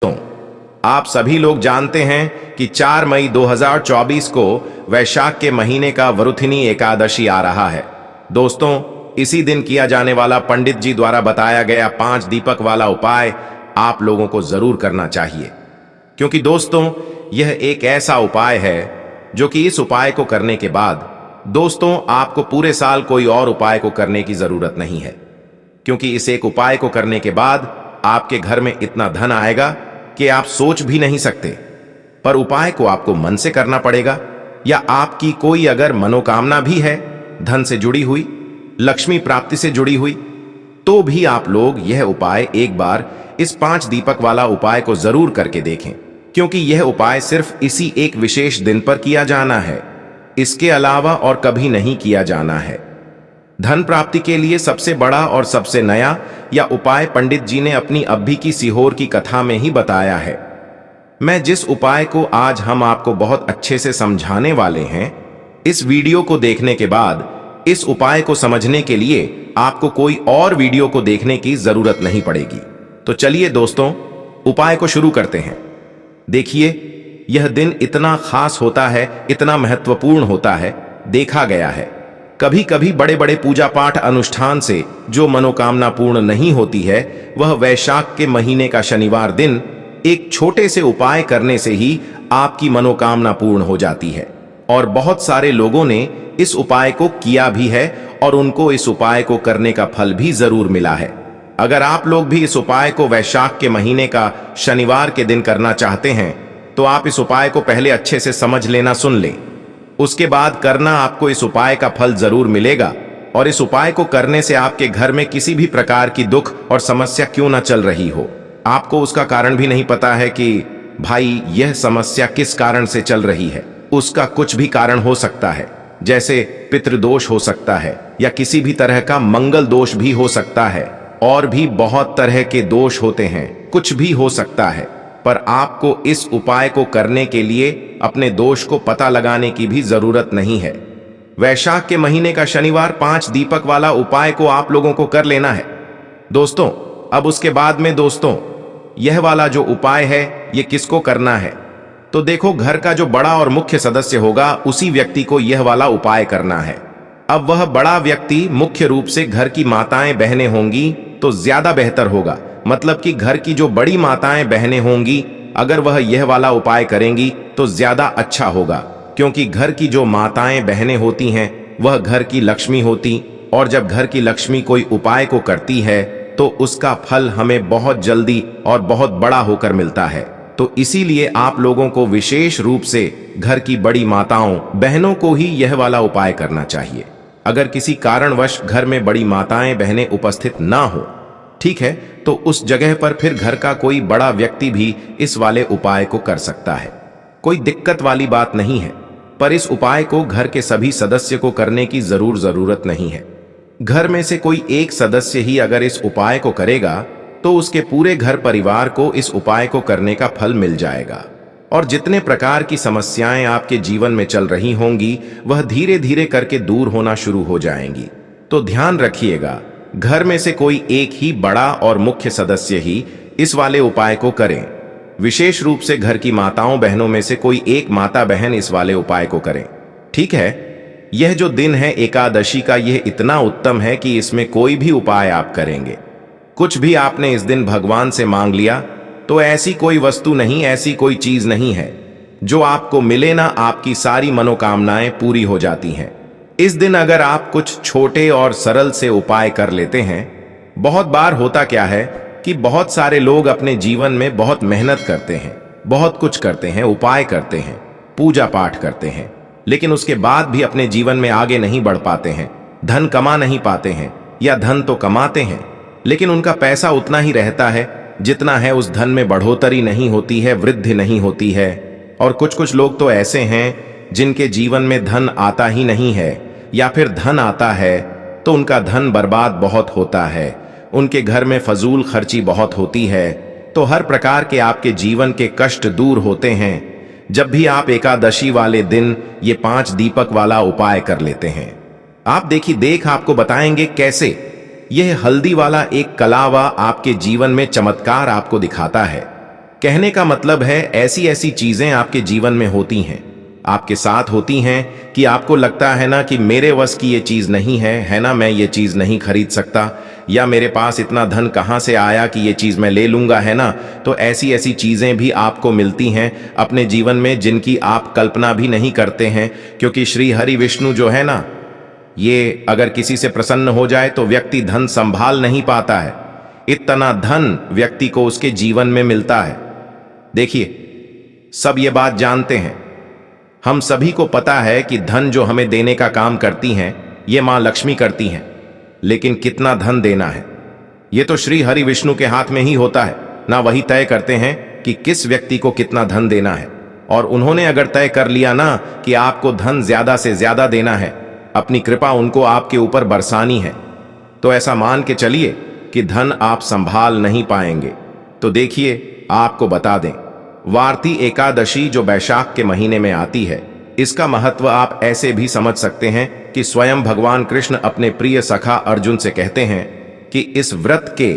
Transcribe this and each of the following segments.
तो आप सभी लोग जानते हैं कि 4 मई 2024 को वैशाख के महीने का वरुथिनी एकादशी आ रहा है। दोस्तों, इसी दिन किया जाने वाला पंडित जी द्वारा बताया गया 5 दीपक वाला उपाय आप लोगों को जरूर करना चाहिए, क्योंकि दोस्तों यह एक ऐसा उपाय है जो कि इस उपाय को करने के बाद दोस्तों आपको पूरे साल कोई और उपाय को करने की जरूरत नहीं है, क्योंकि इस एक उपाय को करने के बाद आपके घर में इतना धन आएगा कि आप सोच भी नहीं सकते। पर उपाय को आपको मन से करना पड़ेगा, या आपकी कोई अगर मनोकामना भी है धन से जुड़ी हुई, लक्ष्मी प्राप्ति से जुड़ी हुई, तो भी आप लोग यह उपाय एक बार इस 5 दीपक वाला उपाय को जरूर करके देखें, क्योंकि यह उपाय सिर्फ इसी एक विशेष दिन पर किया जाना है, इसके अलावा और कभी नहीं किया जाना है। धन प्राप्ति के लिए सबसे बड़ा और सबसे नया यह उपाय पंडित जी ने अपनी अभी की सीहोर की कथा में ही बताया है। मैं जिस उपाय को आज हम आपको बहुत अच्छे से समझाने वाले हैं, इस वीडियो को देखने के बाद इस उपाय को समझने के लिए आपको कोई और वीडियो को देखने की जरूरत नहीं पड़ेगी। तो चलिए दोस्तों, उपाय को शुरू करते हैं। देखिए, यह दिन इतना खास होता है, इतना महत्वपूर्ण होता है। देखा गया है कभी कभी बड़े बड़े पूजा पाठ अनुष्ठान से जो मनोकामना पूर्ण नहीं होती है, वह वैशाख के महीने का शनिवार दिन एक छोटे से उपाय करने से ही आपकी मनोकामना पूर्ण हो जाती है। और बहुत सारे लोगों ने इस उपाय को किया भी है और उनको इस उपाय को करने का फल भी जरूर मिला है। अगर आप लोग भी इस उपाय को वैशाख के महीने का शनिवार के दिन करना चाहते हैं, तो आप इस उपाय को पहले अच्छे से समझ लेना, सुन लें। उसके बाद करना, आपको इस उपाय का फल जरूर मिलेगा। और इस उपाय को करने से आपके घर में किसी भी प्रकार की दुख और समस्या क्यों ना चल रही हो, आपको उसका कारण भी नहीं पता है कि भाई यह समस्या किस कारण से चल रही है, उसका कुछ भी कारण हो सकता है, जैसे पितृदोष हो सकता है, या किसी भी तरह का मंगल दोष भी हो सकता है, और भी बहुत तरह के दोष होते हैं, कुछ भी हो सकता है। पर आपको इस उपाय को करने के लिए अपने दोष को पता लगाने की भी जरूरत नहीं है। वैशाख के महीने का शनिवार 5 दीपक वाला उपाय को आप लोगों को कर लेना है दोस्तों। अब उसके बाद में दोस्तों, यह वाला जो उपाय है ये किसको करना है, तो देखो, घर का जो बड़ा और मुख्य सदस्य होगा उसी व्यक्ति को यह वाला उपाय करना है। अब वह बड़ा व्यक्ति मुख्य रूप से घर की माताएं बहनें होंगी तो ज्यादा बेहतर होगा। मतलब कि घर की जो बड़ी माताएं बहनें होंगी, अगर वह यह वाला उपाय करेंगी तो ज्यादा अच्छा होगा, क्योंकि घर की जो माताएं बहनें होती हैं वह घर की लक्ष्मी होती, और जब घर की लक्ष्मी कोई उपाय को करती है तो उसका फल हमें बहुत जल्दी और बहुत बड़ा होकर मिलता है। तो इसीलिए आप लोगों को विशेष रूप से घर की बड़ी माताओं बहनों को ही यह वाला उपाय करना चाहिए। अगर किसी कारणवश घर में बड़ी माताएं बहनें उपस्थित ना हो, ठीक है, तो उस जगह पर फिर घर का कोई बड़ा व्यक्ति भी इस वाले उपाय को कर सकता है। कोई दिक्कत वाली बात नहीं है, पर इस उपाय को घर के सभी सदस्य को करने की जरूरत नहीं है। घर में से कोई एक सदस्य ही अगर इस उपाय को करेगा तो उसके पूरे घर परिवार को इस उपाय को करने का फल मिल जाएगा, और जितने प्रकार की समस्याएं आपके जीवन में चल रही होंगी वह धीरे धीरे करके दूर होना शुरू हो जाएंगी। तो ध्यान रखिएगा, घर में से कोई एक ही बड़ा और मुख्य सदस्य ही इस वाले उपाय को करें। विशेष रूप से घर की माताओं बहनों में से कोई एक माता बहन इस वाले उपाय को करें, ठीक है। यह जो दिन है एकादशी का, यह इतना उत्तम है कि इसमें कोई भी उपाय आप करेंगे, कुछ भी आपने इस दिन भगवान से मांग लिया, तो ऐसी कोई वस्तु नहीं, ऐसी कोई चीज नहीं है जो आपको मिले ना, आपकी सारी मनोकामनाएं पूरी हो जाती हैं। इस दिन अगर आप कुछ छोटे और सरल से उपाय कर लेते हैं, बहुत बार होता क्या है कि बहुत सारे लोग अपने जीवन में बहुत मेहनत करते हैं, बहुत कुछ करते हैं, उपाय करते हैं, पूजा पाठ करते हैं, लेकिन उसके बाद भी अपने जीवन में आगे नहीं बढ़ पाते हैं, धन कमा नहीं पाते हैं, या धन तो कमाते हैं लेकिन उनका पैसा उतना ही रहता है जितना है, उस धन में बढ़ोतरी नहीं होती है, वृद्धि नहीं होती है। और कुछ लोग तो ऐसे हैं जिनके जीवन में धन आता ही नहीं है, या फिर धन आता है तो उनका धन बर्बाद बहुत होता है, उनके घर में फजूल खर्ची बहुत होती है। तो हर प्रकार के आपके जीवन के कष्ट दूर होते हैं जब भी आप एकादशी वाले दिन ये 5 दीपक वाला उपाय कर लेते हैं। आप देखिए, आपको बताएंगे कैसे यह हल्दी वाला एक कलावा आपके जीवन में चमत्कार आपको दिखाता है। कहने का मतलब है ऐसी ऐसी चीजें आपके जीवन में होती हैं, आपके साथ होती हैं कि आपको लगता है ना कि मेरे वश की ये चीज नहीं है ना, मैं ये चीज नहीं खरीद सकता, या मेरे पास इतना धन कहाँ से आया कि ये चीज मैं ले लूंगा, है ना। तो ऐसी ऐसी चीजें भी आपको मिलती हैं अपने जीवन में जिनकी आप कल्पना भी नहीं करते हैं, क्योंकि श्री हरि विष्णु जो है ना, ये अगर किसी से प्रसन्न हो जाए तो व्यक्ति धन संभाल नहीं पाता है। इतना धन व्यक्ति को उसके जीवन में मिलता है। देखिए, सब ये बात जानते हैं, हम सभी को पता है कि धन जो हमें देने का काम करती हैं ये मां लक्ष्मी करती हैं, लेकिन कितना धन देना है ये तो श्री हरि विष्णु के हाथ में ही होता है ना। वही तय करते हैं कि किस व्यक्ति को कितना धन देना है, और उन्होंने अगर तय कर लिया ना कि आपको धन ज्यादा से ज्यादा देना है, अपनी कृपा उनको आपके ऊपर बरसानी है, तो ऐसा मान के चलिए कि धन आप संभाल नहीं पाएंगे। तो देखिए, आपको बता दें, वार्ती एकादशी जो बैशाख के महीने में आती है, इसका महत्व आप ऐसे भी समझ सकते हैं कि स्वयं भगवान कृष्ण अपने प्रिय सखा अर्जुन से कहते हैं कि इस व्रत के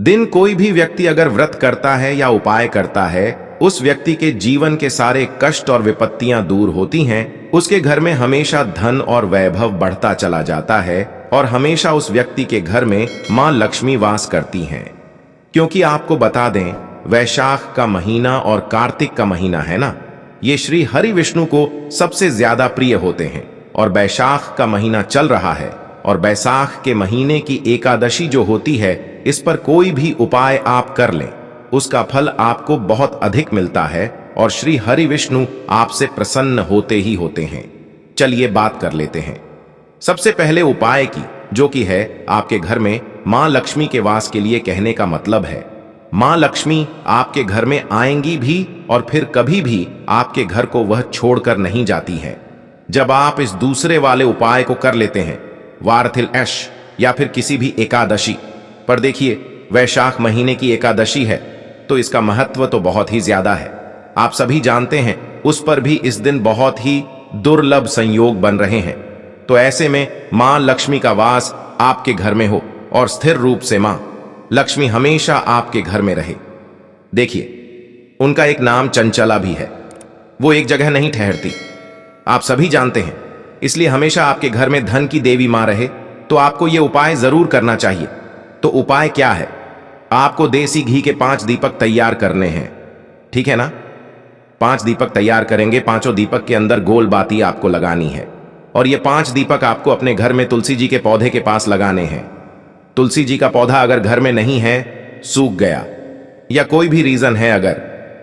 दिन कोई भी व्यक्ति अगर व्रत करता है या उपाय करता है, उस व्यक्ति के जीवन के सारे कष्ट और विपत्तियां दूर होती हैं, उसके घर में हमेशा धन और वैभव बढ़ता चला जाता है, और हमेशा उस व्यक्ति के घर में मां लक्ष्मी वास करती हैं। क्योंकि आपको बता दें, वैशाख का महीना और कार्तिक का महीना है ना, ये श्री हरि विष्णु को सबसे ज्यादा प्रिय होते हैं। और बैशाख का महीना चल रहा है, और बैसाख के महीने की एकादशी जो होती है, इस पर कोई भी उपाय आप कर लें, उसका फल आपको बहुत अधिक मिलता है, और श्री हरि विष्णु आपसे प्रसन्न होते ही होते हैं। चलिए बात कर लेते हैं सबसे पहले उपाय की, जो कि है आपके घर में मां लक्ष्मी के वास के लिए। कहने का मतलब है मां लक्ष्मी आपके घर में आएंगी भी, और फिर कभी भी आपके घर को वह छोड़कर नहीं जाती है। जब आप इस दूसरे वाले उपाय को कर लेते हैं, वारथिल ऐश या फिर किसी भी एकादशी पर, देखिए वैशाख महीने की एकादशी है तो इसका महत्व तो बहुत ही ज्यादा है। आप सभी जानते हैं उस पर भी इस दिन बहुत ही दुर्लभ संयोग बन रहे हैं। तो ऐसे में मां लक्ष्मी का वास आपके घर में हो, और स्थिर रूप से मां लक्ष्मी हमेशा आपके घर में रहे। देखिए, उनका एक नाम चंचला भी है, वो एक जगह नहीं ठहरती, आप सभी जानते हैं। इसलिए हमेशा आपके घर में धन की देवी मां रहे, तो आपको यह उपाय जरूर करना चाहिए। तो उपाय क्या है? आपको देसी घी के 5 दीपक तैयार करने हैं, ठीक है ना। 5 दीपक तैयार करेंगे, 5 दीपक के अंदर गोल बाती आपको लगानी है, और ये 5 दीपक आपको अपने घर में तुलसी जी के पौधे के पास लगाने हैं। तुलसी जी का पौधा अगर घर में नहीं है, सूख गया या कोई भी रीजन है अगर,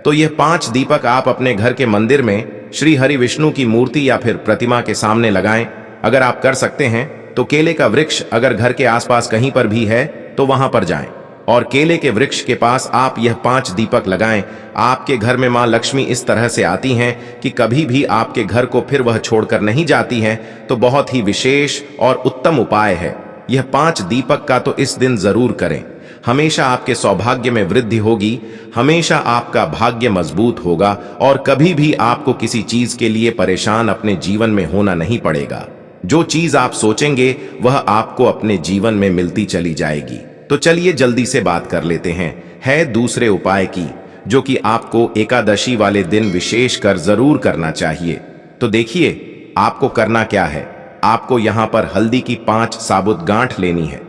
तो यह 5 दीपक आप अपने घर के मंदिर में श्री हरि विष्णु की मूर्ति या फिर प्रतिमा के सामने लगाएं। अगर आप कर सकते हैं तो केले का वृक्ष अगर घर के आसपास कहीं पर भी है तो वहां पर जाएं, और केले के वृक्ष के पास आप यह 5 दीपक लगाएं। आपके घर में मां लक्ष्मी इस तरह से आती हैं कि कभी भी आपके घर को फिर वह छोड़कर नहीं जाती हैं। तो बहुत ही विशेष और उत्तम उपाय है यह 5 दीपक का, तो इस दिन जरूर करें। हमेशा आपके सौभाग्य में वृद्धि होगी, हमेशा आपका भाग्य मजबूत होगा, और कभी भी आपको किसी चीज के लिए परेशान अपने जीवन में होना नहीं पड़ेगा। जो चीज आप सोचेंगे वह आपको अपने जीवन में मिलती चली जाएगी। तो चलिए जल्दी से बात कर लेते हैं है दूसरे उपाय की, जो कि आपको एकादशी वाले दिन विशेष कर जरूर करना चाहिए। तो देखिए, आपको करना क्या है। आपको यहां पर हल्दी की 5 साबुत गांठ लेनी है,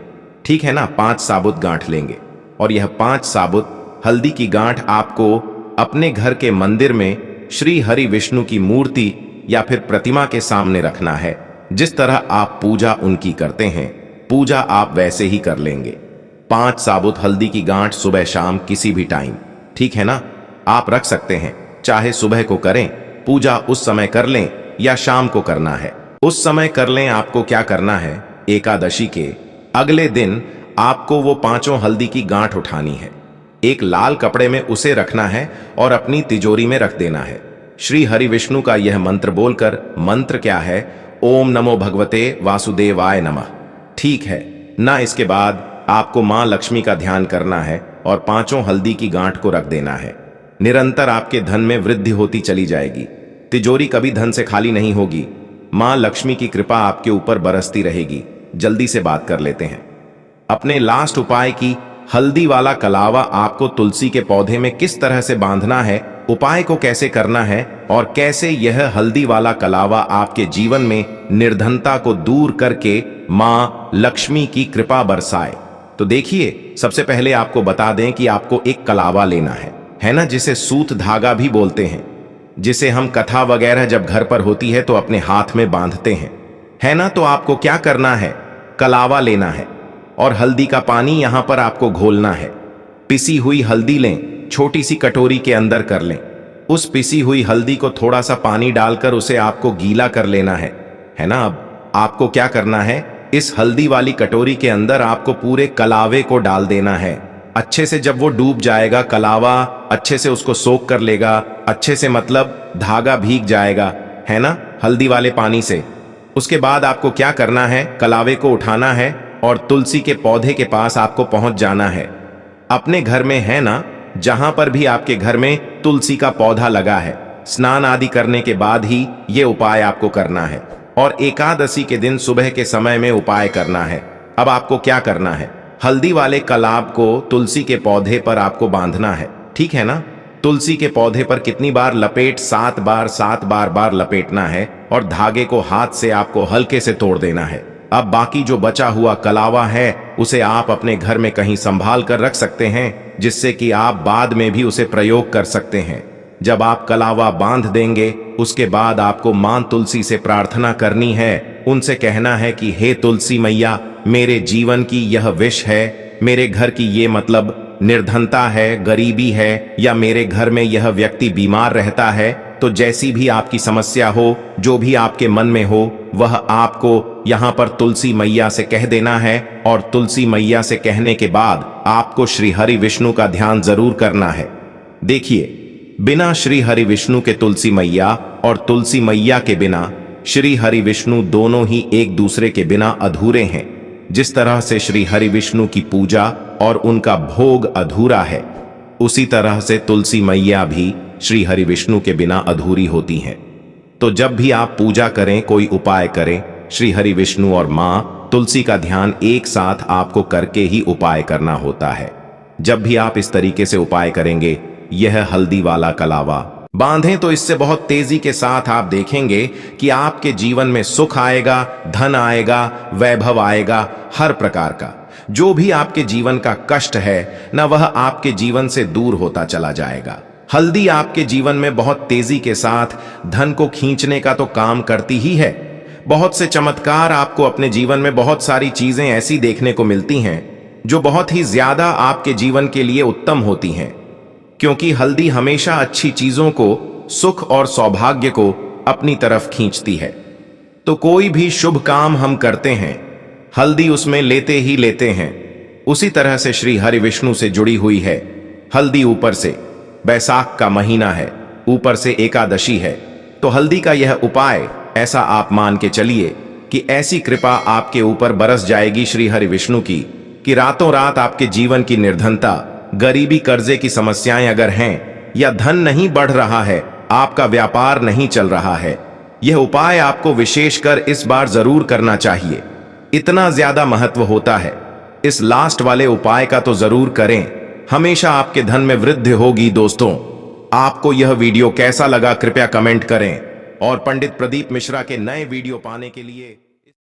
ठीक है ना। 5 साबुत गांठ लेंगे, और यह 5 साबुत हल्दी की गांठ आपको अपने घर के मंदिर में श्री हरि विष्णु की मूर्ति या फिर प्रतिमा के सामने रखना है। जिस तरह आप पूजा उनकी करते हैं, पूजा आप वैसे ही कर लेंगे। 5 साबुत हल्दी की गांठ सुबह शाम किसी भी टाइम, ठीक है ना, आप रख सकते हैं। चाहे सुबह को करें, पूजा उस समय कर लें, या शाम को करना है उस समय कर लें। आपको क्या करना है, एकादशी के अगले दिन आपको वो 5 हल्दी की गांठ उठानी है, एक लाल कपड़े में उसे रखना है और अपनी तिजोरी में रख देना है। श्री हरि विष्णु का यह मंत्र बोलकर, मंत्र क्या है, ओम नमो भगवते वासुदेवाय नमः, ठीक है ना। इसके बाद आपको मां लक्ष्मी का ध्यान करना है और 5 हल्दी की गांठ को रख देना है। निरंतर आपके धन में वृद्धि होती चली जाएगी, तिजोरी कभी धन से खाली नहीं होगी, मां लक्ष्मी की कृपा आपके ऊपर बरसती रहेगी। जल्दी से बात कर लेते हैं अपने लास्ट उपाय की, हल्दी वाला कलावा आपको तुलसी के पौधे में किस तरह से बांधना है, उपाय को कैसे करना है और कैसे यह हल्दी वाला कलावा आपके जीवन में निर्धनता को दूर करके मां लक्ष्मी की कृपा बरसाए। तो देखिए, सबसे पहले आपको बता दें कि आपको एक कलावा लेना है ना, जिसे सूत धागा भी बोलते हैं, जिसे हम कथा वगैरह जब घर पर होती है तो अपने हाथ में बांधते हैं, है ना। तो आपको क्या करना है, कलावा लेना है और हल्दी का पानी यहां पर आपको घोलना है। पिसी हुई हल्दी लें, छोटी सी कटोरी के अंदर कर लें। उस पिसी हुई हल्दी को थोड़ा सा पानी डालकर उसे आपको गीला कर लेना है ना। अब आपको क्या करना है, इस हल्दी वाली कटोरी के अंदर आपको पूरे कलावे को डाल देना है। अच्छे से जब वो डूब जाएगा, कलावा अच्छे से उसको सोख कर लेगा, अच्छे से मतलब धागा भीग जाएगा, है ना, हल्दी वाले पानी से। उसके बाद आपको क्या करना है, कलावे को उठाना है और तुलसी के पौधे के पास आपको पहुंच जाना है। अपने घर में, है ना, जहां पर भी आपके घर में तुलसी का पौधा लगा है, स्नान आदि करने के बाद ही ये उपाय आपको करना है और एकादशी के दिन सुबह के समय में उपाय करना है। अब आपको क्या करना है, हल्दी वाले कलाव को तुलसी के पौधे पर आपको बांधना है, ठीक है ना। तुलसी के पौधे पर कितनी बार लपेट, 7 बार, 7 बार लपेटना है और धागे को हाथ से आपको हल्के से तोड़ देना है। अब बाकी जो बचा हुआ कलावा है उसे आप अपने घर में कहीं संभाल कर रख सकते हैं, जिससे कि आप बाद में भी उसे प्रयोग कर सकते हैं। जब आप कलावा बांध देंगे, उसके बाद आपको मां तुलसी से प्रार्थना करनी है। उनसे कहना है कि हे तुलसी मैया, मेरे जीवन की यह विष है, मेरे घर की ये मतलब निर्धनता है, गरीबी है, या मेरे घर में यह व्यक्ति बीमार रहता है, तो जैसी भी आपकी समस्या हो, जो भी आपके मन में हो, वह आपको यहाँ पर तुलसी मैया से कह देना है। और तुलसी मैया से कहने के बाद आपको श्री हरि विष्णु का ध्यान जरूर करना है। देखिए, बिना श्री हरि विष्णु के तुलसी मैया और तुलसी मैया के बिना श्री हरि विष्णु दोनों ही एक दूसरे के बिना अधूरे हैं। जिस तरह से श्री हरि विष्णु की पूजा और उनका भोग अधूरा है, उसी तरह से तुलसी मैया भी श्री हरि विष्णु के बिना अधूरी होती हैं। तो जब भी आप पूजा करें, कोई उपाय करें, श्री हरि विष्णु और मां तुलसी का ध्यान एक साथ आपको करके ही उपाय करना होता है। जब भी आप इस तरीके से उपाय करेंगे, यह हल्दी वाला कलावा बांधें, तो इससे बहुत तेजी के साथ आप देखेंगे कि आपके जीवन में सुख आएगा, धन आएगा, वैभव आएगा, हर प्रकार का जो भी आपके जीवन का कष्ट है ना, वह आपके जीवन से दूर होता चला जाएगा। हल्दी आपके जीवन में बहुत तेजी के साथ धन को खींचने का तो काम करती ही है। बहुत से चमत्कार आपको अपने जीवन में, बहुत सारी चीजें ऐसी देखने को मिलती हैं जो बहुत ही ज्यादा आपके जीवन के लिए उत्तम होती हैं, क्योंकि हल्दी हमेशा अच्छी चीजों को, सुख और सौभाग्य को अपनी तरफ खींचती है। तो कोई भी शुभ काम हम करते हैं, हल्दी उसमें लेते ही लेते हैं। उसी तरह से श्री हरि विष्णु से जुड़ी हुई है हल्दी। ऊपर से बैसाख का महीना है, ऊपर से एकादशी है, तो हल्दी का यह उपाय ऐसा आप मान के चलिए कि ऐसी कृपा आपके ऊपर बरस जाएगी श्री हरि विष्णु की, कि रातों रात आपके जीवन की निर्धनता, गरीबी, कर्जे की समस्याएं अगर हैं, या धन नहीं बढ़ रहा है, आपका व्यापार नहीं चल रहा है, यह उपाय आपको विशेषकर इस बार जरूर करना चाहिए। इतना ज्यादा महत्व होता है, इस लास्ट वाले उपाय का तो जरूर करें, हमेशा आपके धन में वृद्धि होगी। दोस्तों, आपको यह वीडियो कैसा लगा कृपया कमेंट करें और पंडित प्रदीप मिश्रा के नए वीडियो पाने के लिए